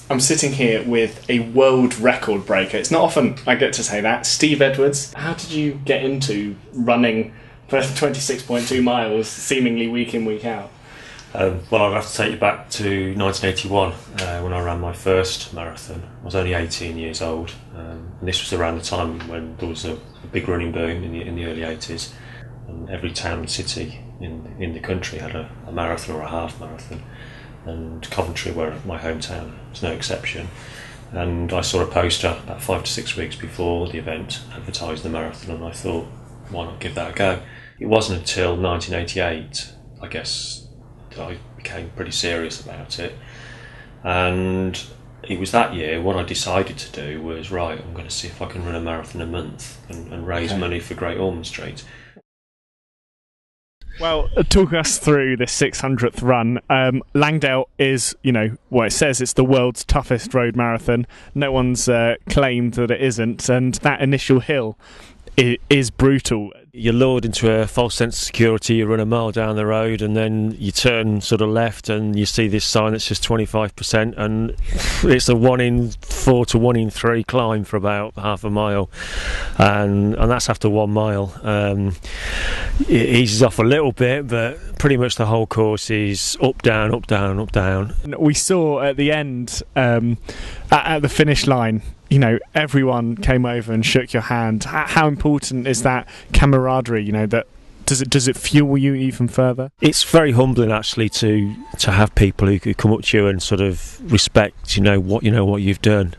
I'm sitting here with a world record breaker. It's not often I get to say that. Steve Edwards, how did you get into running for 26.2 miles seemingly week in, week out? Well, I'll have to take you back to 1981 when I ran my first marathon. I was only 18 years old, and this was around the time when there was a big running boom in the early 80s, and every town and city in the country had a marathon or a half marathon, and Coventry, where my hometown, was no exception. And I saw a poster about 5 to 6 weeks before the event advertised the marathon, and I thought, why not give that a go? It wasn't until 1988, I guess, I became pretty serious about it, and it was that year what I decided to do was, right, I'm going to see if I can run a marathon a month and raise money for Great Ormond Street. Well, talk us through this 600th run. Langdale is, it says it's the world's toughest road marathon. No one's claimed that it isn't, and that initial hill is brutal. You're lured into a false sense of security. You run a mile down the road and then you turn sort of left and you see this sign that says 25%, and it's a 1 in 4 to 1 in 3 climb for about half a mile, and that's after 1 mile. It eases off a little bit, but pretty much the whole course is up, down, up, down, up, down. We saw at the end, at the finish line, everyone came over and shook your hand. How important is that camaraderie? That does it fuel you even further? It's very humbling, actually, to have people who come up to you and sort of respect, what you've done.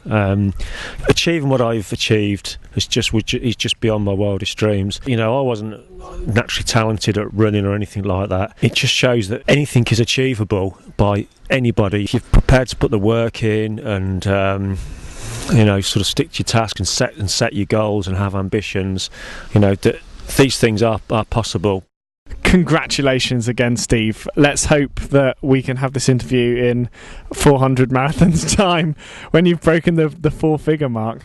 Achieving what I've achieved is just beyond my wildest dreams. I wasn't naturally talented at running or anything like that. It just shows that anything is achievable by anybody if you're prepared to put the work in and sort of stick to your task and set your goals and have ambitions. That these things are possible. Congratulations again, Steve. Let's hope that we can have this interview in 400 marathons time when you've broken the 4-figure mark.